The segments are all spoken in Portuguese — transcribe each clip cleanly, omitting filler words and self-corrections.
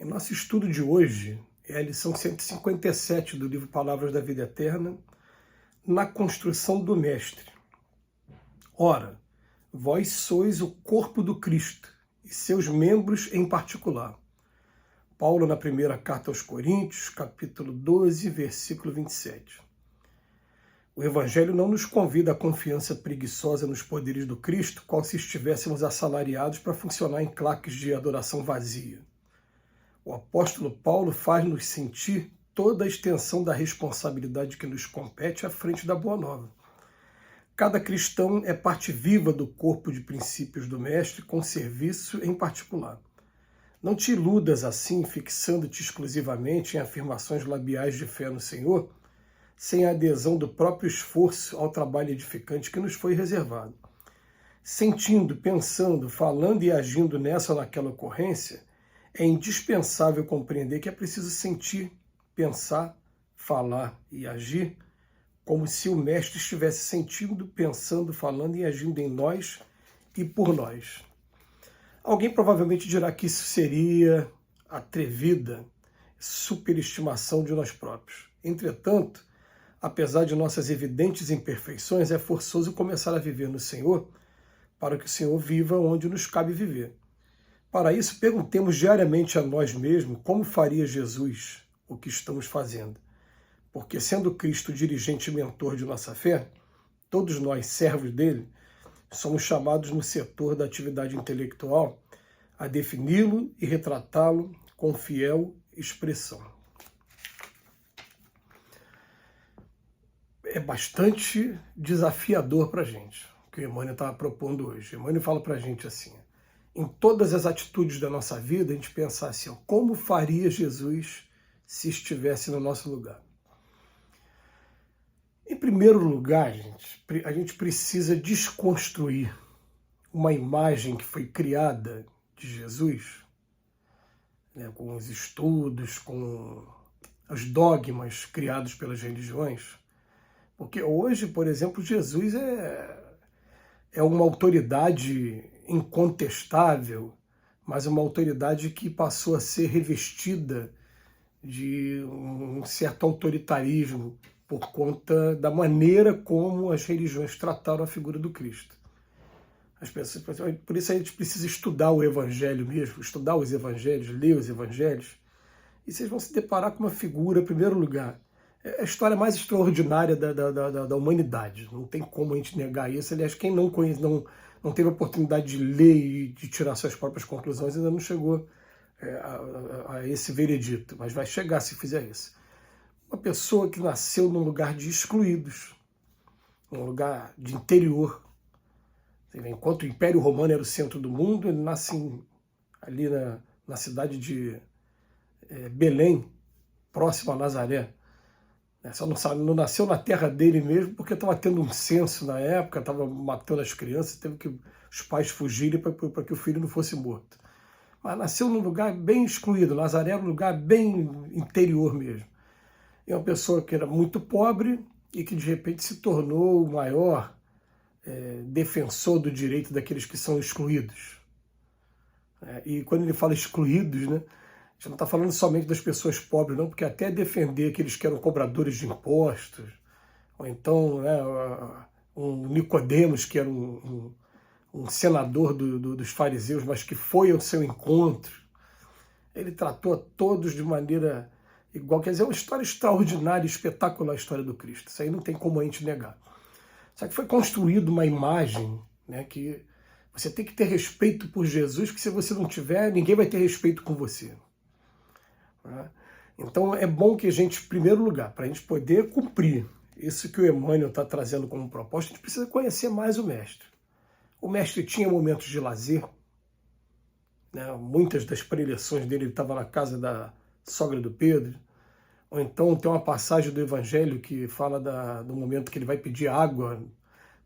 Em nosso estudo de hoje, é a lição 157 do livro Palavras da Vida Eterna, na construção do Mestre. Ora, vós sois o corpo do Cristo, e seus membros em particular. Paulo, na primeira carta aos Coríntios, capítulo 12, versículo 27. O Evangelho não nos convida à confiança preguiçosa nos poderes do Cristo, como se estivéssemos assalariados para funcionar em claques de adoração vazia. O apóstolo Paulo faz-nos sentir toda a extensão da responsabilidade que nos compete à frente da Boa Nova. Cada cristão é parte viva do corpo de princípios do Mestre, com serviço em particular. Não te iludas assim, fixando-te exclusivamente em afirmações labiais de fé no Senhor, sem a adesão do próprio esforço ao trabalho edificante que nos foi reservado. Sentindo, pensando, falando e agindo nessa ou naquela ocorrência, é indispensável compreender que é preciso sentir, pensar, falar e agir como se o Mestre estivesse sentindo, pensando, falando e agindo em nós e por nós. Alguém provavelmente dirá que isso seria atrevida superestimação de nós próprios. Entretanto, apesar de nossas evidentes imperfeições, é forçoso começar a viver no Senhor para que o Senhor viva onde nos cabe viver. Para isso, perguntemos diariamente a nós mesmos como faria Jesus o que estamos fazendo. Porque, sendo Cristo o dirigente e mentor de nossa fé, todos nós, servos dele, somos chamados no setor da atividade intelectual a defini-lo e retratá-lo com fiel expressão. É bastante desafiador para a gente, o que o Emmanuel está propondo hoje. O Emmanuel fala para a gente assim, em todas as atitudes da nossa vida, a gente pensar assim, como faria Jesus se estivesse no nosso lugar? Em primeiro lugar, a gente precisa desconstruir uma imagem que foi criada de Jesus, né, com os estudos, com os dogmas criados pelas religiões. Porque hoje, por exemplo, Jesus é uma autoridade incontestável, mas uma autoridade que passou a ser revestida de um certo autoritarismo por conta da maneira como as religiões trataram a figura do Cristo. As pessoas, por isso a gente precisa estudar o Evangelho mesmo, estudar os Evangelhos, ler os Evangelhos, e vocês vão se deparar com uma figura, em primeiro lugar, é a história mais extraordinária da humanidade. Não tem como a gente negar isso. Aliás, quem não conhece, não teve a oportunidade de ler e de tirar suas próprias conclusões, ainda não chegou a esse veredito, mas vai chegar se fizer isso. Uma pessoa que nasceu num lugar de excluídos, num lugar de interior. Enquanto o Império Romano era o centro do mundo, ele nasce ali na cidade de Belém, próximo a Nazaré. Só não nasceu na terra dele mesmo porque estava tendo um censo na época, estava matando as crianças, teve que os pais fugirem para que o filho não fosse morto. Mas nasceu num lugar bem excluído, Nazaré era um lugar bem interior mesmo. É uma pessoa que era muito pobre e que de repente se tornou o maior defensor do direito daqueles que são excluídos. E quando ele fala excluídos, né, a gente não está falando somente das pessoas pobres, não, porque até defender aqueles que eram cobradores de impostos, ou então um Nicodemos, que era um senador dos fariseus, mas que foi ao seu encontro, ele tratou a todos de maneira igual. Quer dizer, é uma história extraordinária, espetacular a história do Cristo. Isso aí não tem como a gente negar. Só que foi construída uma imagem, né, que você tem que ter respeito por Jesus, porque se você não tiver, ninguém vai ter respeito com você. Então é bom que a gente, em primeiro lugar, para a gente poder cumprir isso que o Emmanuel está trazendo como proposta, a gente precisa conhecer mais o Mestre. O Mestre tinha momentos de lazer, né? Muitas das preleções dele ele estava na casa da sogra do Pedro, ou então tem uma passagem do Evangelho que fala do momento que ele vai pedir água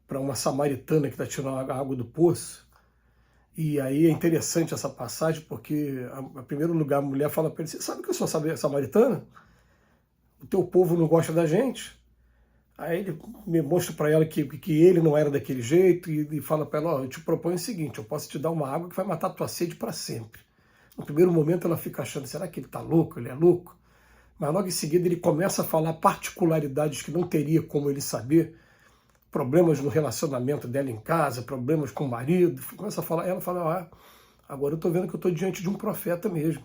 para uma samaritana que está tirando a água do poço. E aí é interessante essa passagem, porque, em primeiro lugar, a mulher fala para ele, você sabe que eu sou samaritana? O teu povo não gosta da gente? Aí ele me mostra para ela que ele não era daquele jeito e fala para ela, eu te proponho o seguinte, eu posso te dar uma água que vai matar a tua sede para sempre. No primeiro momento ela fica achando, será que ele está louco, ele é louco? Mas logo em seguida ele começa a falar particularidades que não teria como ele saber, problemas no relacionamento dela em casa, problemas com o marido, começa a falar, ela fala, agora eu estou vendo que eu estou diante de um profeta mesmo.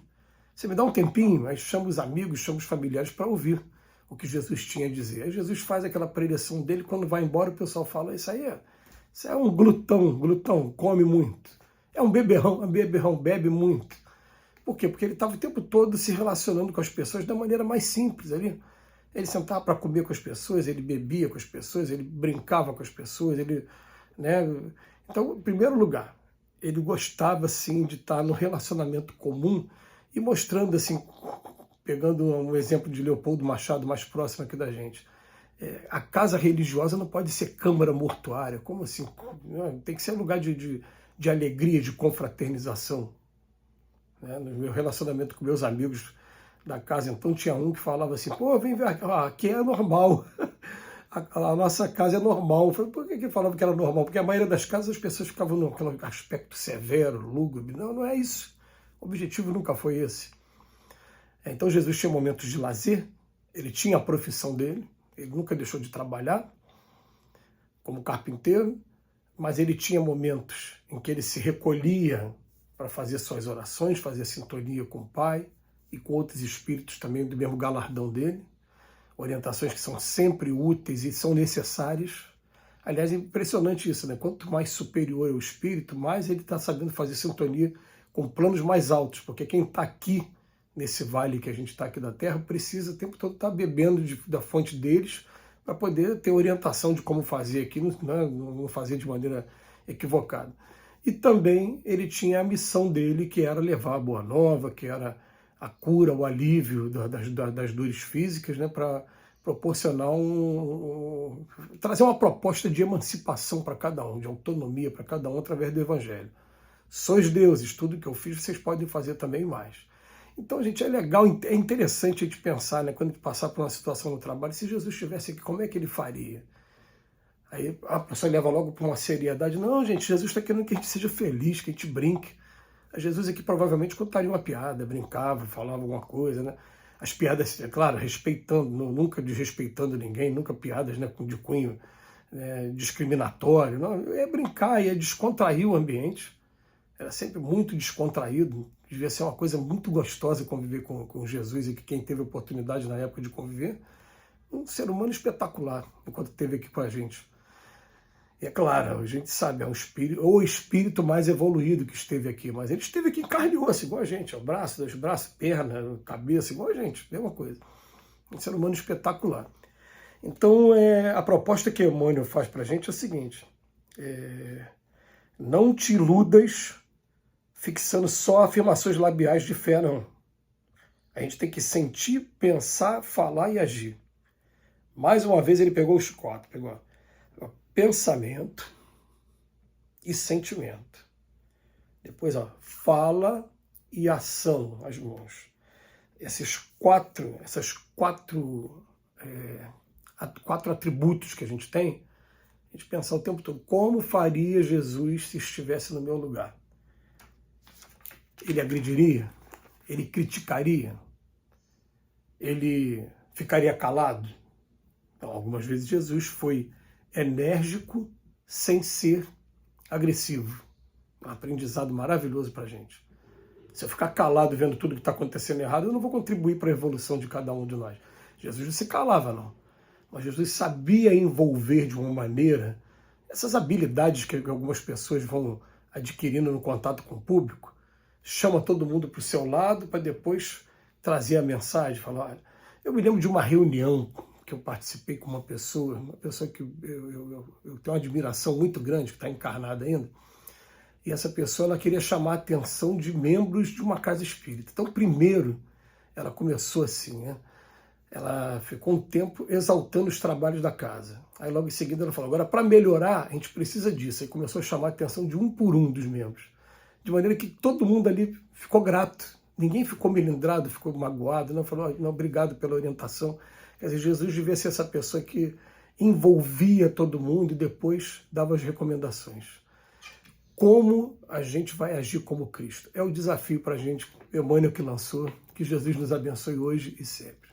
Você me dá um tempinho, aí chama os amigos, chama os familiares para ouvir o que Jesus tinha a dizer. Aí Jesus faz aquela preleção dele, quando vai embora o pessoal fala, isso é um glutão, come muito. É um beberrão, bebe muito. Por quê? Porque ele estava o tempo todo se relacionando com as pessoas da maneira mais simples ali. Ele sentava para comer com as pessoas, ele bebia com as pessoas, ele brincava com as pessoas, né? Então, em primeiro lugar, ele gostava assim de estar no relacionamento comum e mostrando assim, pegando um exemplo de Leopoldo Machado mais próximo aqui da gente. A casa religiosa não pode ser câmara mortuária. Como assim? Tem que ser lugar de alegria, de confraternização. Né? No meu relacionamento com meus amigos da casa, então tinha um que falava assim, pô, vem ver, aqui é normal, a nossa casa é normal. Eu falei, por que falava que era normal? Porque a maioria das casas as pessoas ficavam naquele aspecto severo, lúgubre. Não, não é isso. O objetivo nunca foi esse. Então Jesus tinha momentos de lazer, ele tinha a profissão dele, ele nunca deixou de trabalhar como carpinteiro, mas ele tinha momentos em que ele se recolhia para fazer suas orações, fazer sintonia com o Pai e com outros espíritos também do mesmo galardão dele, orientações que são sempre úteis e são necessárias. Aliás, é impressionante isso, né? Quanto mais superior é o espírito, mais ele está sabendo fazer sintonia com planos mais altos, porque quem está aqui, nesse vale que a gente está aqui da Terra, precisa o tempo todo estar bebendo da fonte deles para poder ter orientação de como fazer aqui, não fazer de maneira equivocada. E também ele tinha a missão dele, que era levar a boa nova, que era a cura, o alívio das dores físicas, né, para proporcionar trazer uma proposta de emancipação para cada um, de autonomia para cada um através do Evangelho. Sois deuses, tudo que eu fiz vocês podem fazer também mais. Então, gente, é legal, é interessante a gente pensar, né, quando a gente passar por uma situação no trabalho, se Jesus estivesse aqui, como é que ele faria? Aí a pessoa leva logo para uma seriedade. Não, gente, Jesus está querendo que a gente seja feliz, que a gente brinque. Jesus aqui provavelmente contaria uma piada, brincava, falava alguma coisa, né? As piadas, é claro, respeitando, nunca desrespeitando ninguém, nunca piadas, né, de cunho discriminatório. Não, é brincar, é descontrair o ambiente. Era sempre muito descontraído. Devia ser uma coisa muito gostosa conviver com Jesus, e que quem teve a oportunidade na época de conviver, um ser humano espetacular, enquanto esteve aqui com a gente. E é claro, a gente sabe, é um espírito, ou o espírito mais evoluído que esteve aqui, mas ele esteve aqui em carne e osso, igual a gente, ó, braço, dois braços, perna, cabeça, igual a gente, mesma coisa. Um ser humano espetacular. Então, a proposta que Emmanuel faz para a gente é a seguinte, não te iludas fixando só afirmações labiais de fé, não. A gente tem que sentir, pensar, falar e agir. Mais uma vez ele pegou o chicote, pegou pensamento e sentimento. Depois, fala e ação, as mãos. Essas quatro atributos que a gente tem, a gente pensar o tempo todo, como faria Jesus se estivesse no meu lugar? Ele agrediria? Ele criticaria? Ele ficaria calado? Então, algumas vezes Jesus foi enérgico sem ser agressivo. Um aprendizado maravilhoso para a gente. Se eu ficar calado vendo tudo que está acontecendo errado, eu não vou contribuir para a evolução de cada um de nós. Jesus não se calava, não. Mas Jesus sabia envolver de uma maneira essas habilidades que algumas pessoas vão adquirindo no contato com o público. Chama todo mundo para o seu lado para depois trazer a mensagem. Falar, eu me lembro de uma reunião que eu participei com uma pessoa que eu tenho uma admiração muito grande, que está encarnada ainda, e essa pessoa ela queria chamar a atenção de membros de uma casa espírita. Então, primeiro, ela começou assim, né? Ela ficou um tempo exaltando os trabalhos da casa. Aí, logo em seguida, ela falou, agora, para melhorar, a gente precisa disso. Aí começou a chamar a atenção de um por um dos membros, de maneira que todo mundo ali ficou grato. Ninguém ficou melindrado, ficou magoado, não falou, não, obrigado pela orientação. Quer dizer, Jesus devia ser essa pessoa que envolvia todo mundo e depois dava as recomendações. como a gente vai agir como Cristo. É o desafio para a gente, Emmanuel que lançou. Que Jesus nos abençoe hoje e sempre.